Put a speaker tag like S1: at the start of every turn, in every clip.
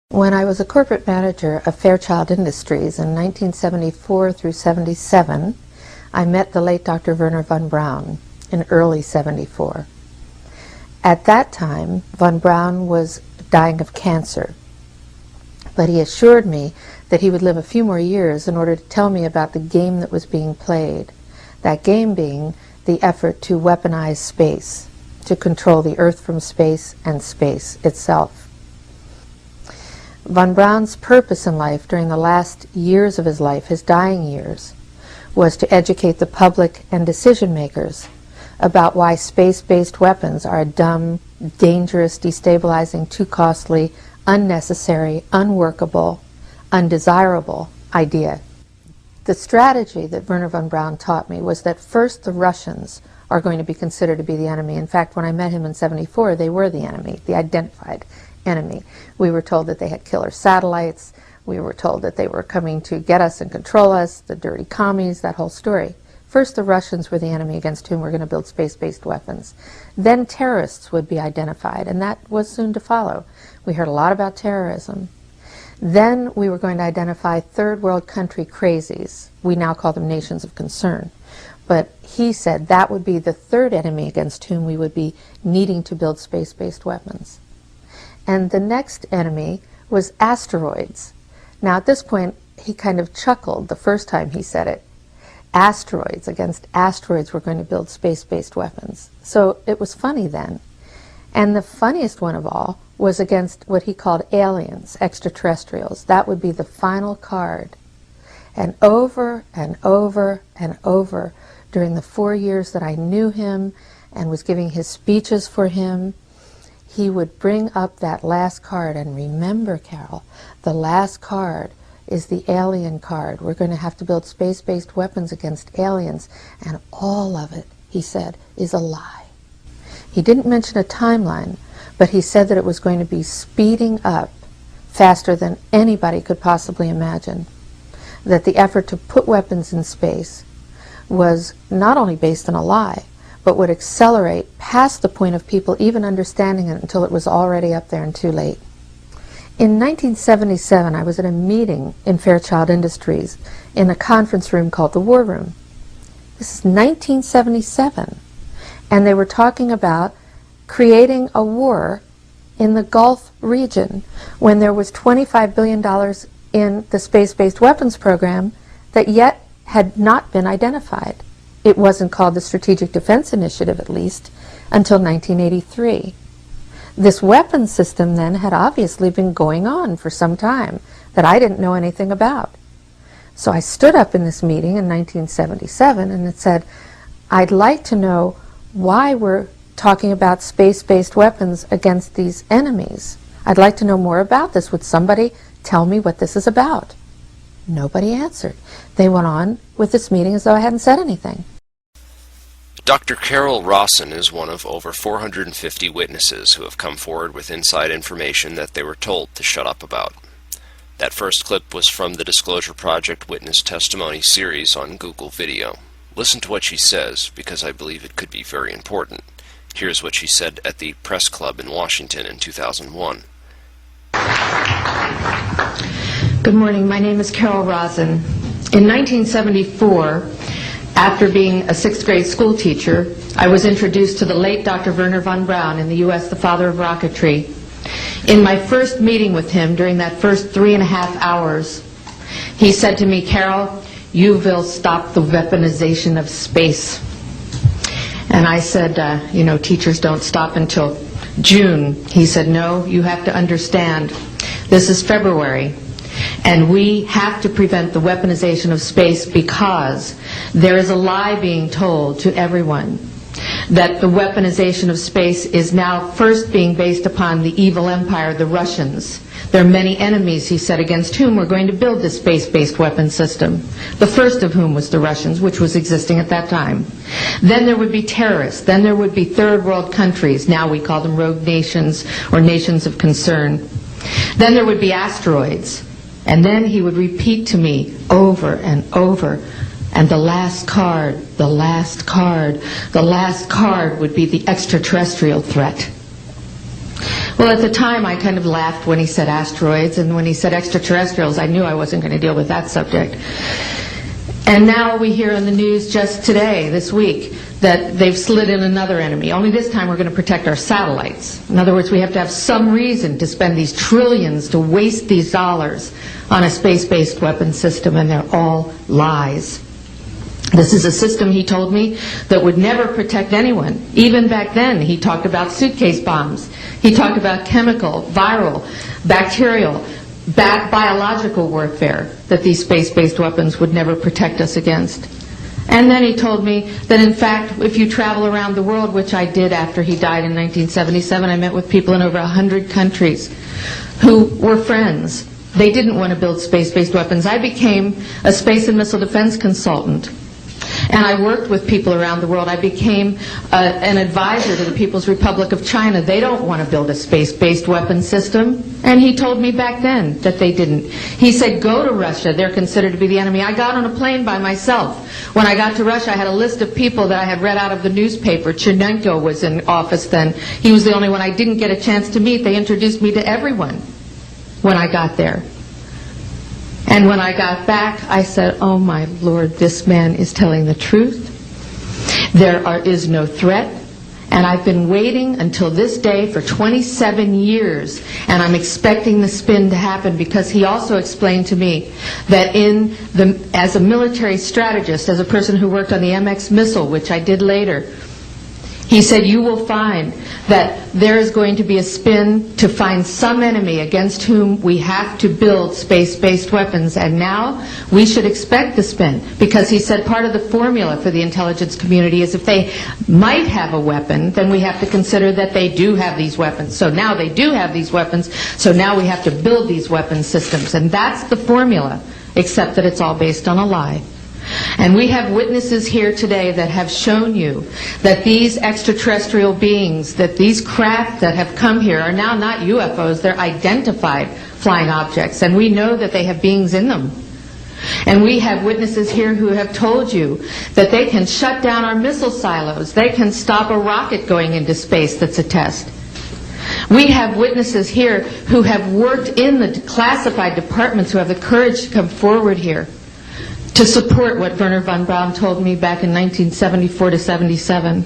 S1: When I was a corporate manager of Fairchild Industries in 1974 through 77, I met the late Dr. Werner von Braun in early 74. At that time, von Braun was dying of cancer, but he assured me that he would live a few more years in order to tell me about the game that was being played, that game being the effort to weaponize space, to control the Earth from space and space itself. Von Braun's purpose in life during the last years of his life, his dying years, was to educate the public and decision makers about why space-based weapons are a dumb, dangerous, destabilizing, too costly, unnecessary, unworkable, undesirable idea. The strategy that Werner von Braun taught me was that first the Russians are going to be considered to be the enemy. In fact, when I met him in 74, they were the enemy, the identified enemy. We were told that they had killer satellites. We were told that they were coming to get us and control us, the dirty commies, that whole story. First, the Russians were the enemy against whom we're going to build space-based weapons. Then terrorists would be identified, and that was soon to follow. We heard a lot about terrorism. Then we were going to identify third world country crazies. We now call them nations of concern. But he said that would be the third enemy against whom we would be needing to build space-based weapons. And the next enemy was asteroids. Now at this point, he kind of chuckled the first time he said it. Asteroids, against asteroids we're going to build space-based weapons. So it was funny then. And the funniest one of all was against what he called aliens, extraterrestrials. That would be the final card. And over and over and over during the 4 years that I knew him and was giving his speeches for him, he would bring up that last card. And remember, Carol, the last card is the alien card. We're going to have to build space-based weapons against aliens, and all of it, he said, is a lie. He didn't mention a timeline, but he said that it was going to be speeding up faster than anybody could possibly imagine, that the effort to put weapons in space was not only based on a lie, but would accelerate past the point of people even understanding it until it was already up there and too late. In 1977, I was at a meeting in Fairchild Industries in a conference room called the War Room. This is 1977, and they were talking about creating a war in the Gulf region when there was $25 billion in the space-based weapons program that yet had not been identified. It wasn't called the Strategic Defense Initiative, at least, until 1983. This weapons system then had obviously been going on for some time that I didn't know anything about. So I stood up in this meeting in 1977 and it said, I'd like to know why we're talking about space-based weapons against these enemies. I'd like to know more about this. Would somebody tell me what this is about? Nobody answered. They went on with this meeting as though I hadn't said anything.
S2: Dr. Carol Rawson is one of over 450 witnesses who have come forward with inside information that they were told to shut up about. That first clip was from the Disclosure Project Witness Testimony series on Google Video. Listen to what she says, because I believe it could be very important. Here's what she said at the Press Club in Washington in 2001.
S1: Good morning. My name is Carol Rawson. In 1974, after being a 6th grade school teacher, I was introduced to the late Dr. Werner von Braun in the U.S., the father of rocketry. In my first meeting with him, during that first 3.5 hours, he said to me, Carol, you will stop the weaponization of space. And I said, teachers don't stop until June. He said, no, you have to understand, this is February. And we have to prevent the weaponization of space because there is a lie being told to everyone that the weaponization of space is now first being based upon the evil empire, the Russians. There are many enemies, he said, against whom we're going to build this space-based weapon system. The first of whom was the Russians, which was existing at that time. Then there would be terrorists. Then there would be third world countries. Now we call them rogue nations or nations of concern. Then there would be asteroids. And then he would repeat to me over and over, and the last card, the last card, the last card would be the extraterrestrial threat. Well, at the time, I kind of laughed when he said asteroids, and when he said extraterrestrials, I knew I wasn't going to deal with that subject. And now we hear in the news just today, this week, that they've slid in another enemy. Only this time we're going to protect our satellites. In other words, we have to have some reason to spend these trillions, to waste these dollars on a space-based weapon system, and they're all lies. This is a system, he told me, that would never protect anyone. Even back then, he talked about suitcase bombs. He talked about chemical, viral, bacterial, biological warfare, that these space-based weapons would never protect us against. And then he told me that, in fact, if you travel around the world, which I did after he died in 1977, I met with people in over 100 countries who were friends. They didn't want to build space-based weapons. I became a space and missile defense consultant. And I worked with people around the world. I became an advisor to the People's Republic of China. They don't want to build a space-based weapon system. And he told me back then that they didn't. He said, go to Russia. They're considered to be the enemy. I got on a plane by myself. When I got to Russia, I had a list of people that I had read out of the newspaper. Chernenko was in office then. He was the only one I didn't get a chance to meet. They introduced me to everyone when I got there. And when I got back, I said, oh my Lord, this man is telling the truth. There is no threat. And I've been waiting until this day for 27 years, and I'm expecting the spin to happen, because he also explained to me that as a military strategist, as a person who worked on the MX missile, which I did later, he said, you will find that there is going to be a spin to find some enemy against whom we have to build space-based weapons. And now we should expect the spin, because he said part of the formula for the intelligence community is if they might have a weapon, then we have to consider that they do have these weapons. So now they do have these weapons, so now we have to build these weapon systems. And that's the formula, except that it's all based on a lie. And we have witnesses here today that have shown you that these extraterrestrial beings, that these craft that have come here are now not UFOs, they're identified flying objects, and we know that they have beings in them. And we have witnesses here who have told you that they can shut down our missile silos, they can stop a rocket going into space that's a test. We have witnesses here who have worked in the classified departments, who have the courage to come forward here to support what Wernher von Braun told me back in 1974 to 77.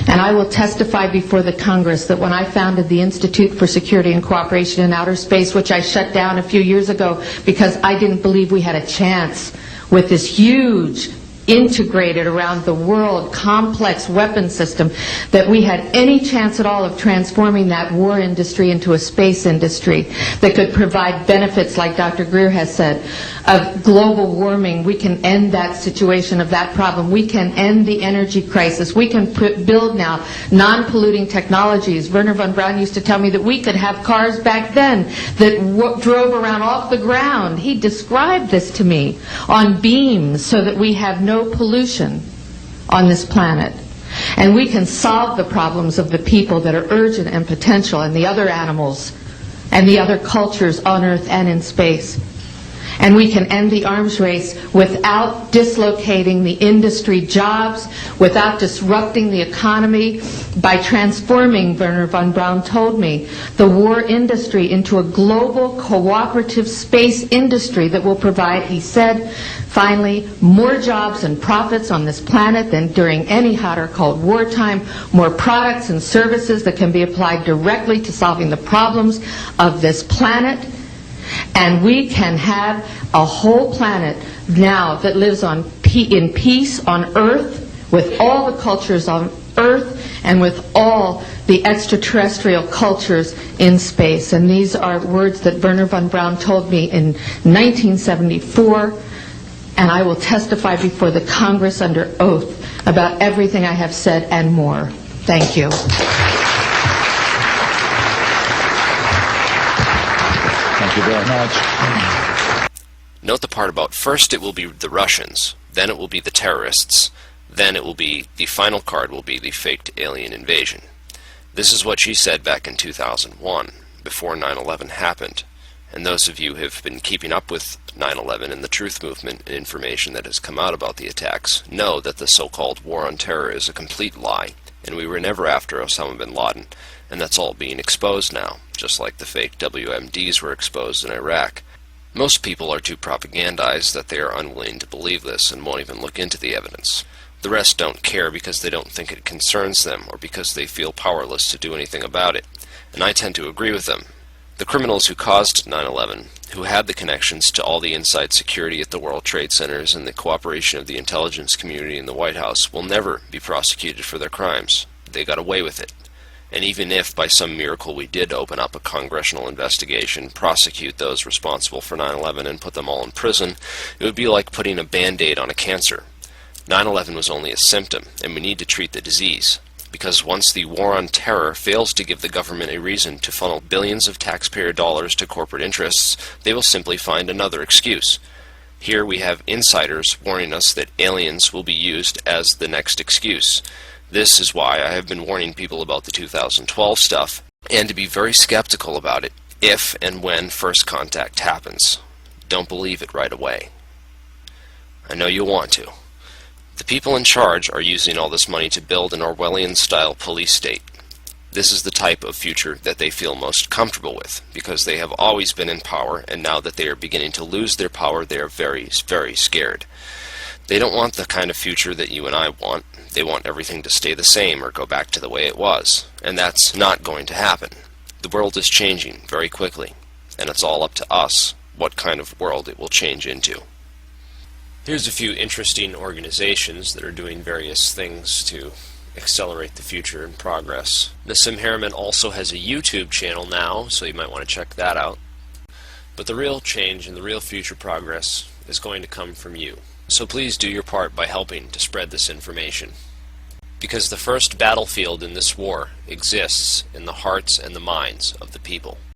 S1: And I will testify before the Congress that when I founded the Institute for Security and Cooperation in Outer Space, which I shut down a few years ago because I didn't believe we had a chance with this huge, integrated around the world, complex weapon system, that we had any chance at all of transforming that war industry into a space industry that could provide benefits, like Dr. Greer has said, of global warming. We can end that situation of that problem. We can end the energy crisis. We can build now non-polluting technologies. Wernher von Braun used to tell me that we could have cars back then that drove around off the ground. He described this to me on beams so that we have no pollution on this planet. And we can solve the problems of the people that are urgent and potential, and the other animals and the other cultures on Earth and in space. And we can end the arms race without dislocating the industry jobs, without disrupting the economy, by transforming, Wernher von Braun told me, the war industry into a global cooperative space industry that will provide, he said, finally, more jobs and profits on this planet than during any hot or cold wartime, more products and services that can be applied directly to solving the problems of this planet. And we can have a whole planet now that lives in peace on Earth, with all the cultures on Earth, and with all the extraterrestrial cultures in space. And these are words that Wernher von Braun told me in 1974, and I will testify before the Congress under oath about everything I have said and more. Thank you.
S3: Thank you very much.
S2: Note the part about first it will be the Russians, then it will be the terrorists, then it will be, the final card will be the faked alien invasion. This is what she said back in 2001, before 9/11 happened. And those of you who have been keeping up with 9/11 and the truth movement and information that has come out about the attacks know that the so-called war on terror is a complete lie, and we were never after Osama bin Laden, and that's all being exposed now, just like the fake WMDs were exposed in Iraq. Most people are too propagandized that they are unwilling to believe this and won't even look into the evidence. The rest don't care because they don't think it concerns them or because they feel powerless to do anything about it, and I tend to agree with them. The criminals who caused 9/11, who had the connections to all the inside security at the World Trade Centers and the cooperation of the intelligence community in the White House, will never be prosecuted for their crimes. They got away with it. And even if by some miracle we did open up a congressional investigation, prosecute those responsible for 9/11 and put them all in prison, it would be like putting a band-aid on a cancer. 9/11 was only a symptom, and we need to treat the disease. Because once the war on terror fails to give the government a reason to funnel billions of taxpayer dollars to corporate interests, they will simply find another excuse. Here we have insiders warning us that aliens will be used as the next excuse. This is why I have been warning people about the 2012 stuff, and to be very skeptical about it if and when first contact happens. Don't believe it right away. I know you want to. The people in charge are using all this money to build an Orwellian-style police state. This is the type of future that they feel most comfortable with, because they have always been in power, and now that they are beginning to lose their power, they are very, very scared. They don't want the kind of future that you and I want. They want everything to stay the same or go back to the way it was, and that's not going to happen. The world is changing very quickly, and it's all up to us what kind of world it will change into. Here's a few interesting organizations that are doing various things to accelerate the future and progress. Nassim Harriman also has a YouTube channel now, so you might want to check that out. But the real change and the real future progress is going to come from you. So please do your part by helping to spread this information. Because the first battlefield in this war exists in the hearts and the minds of the people.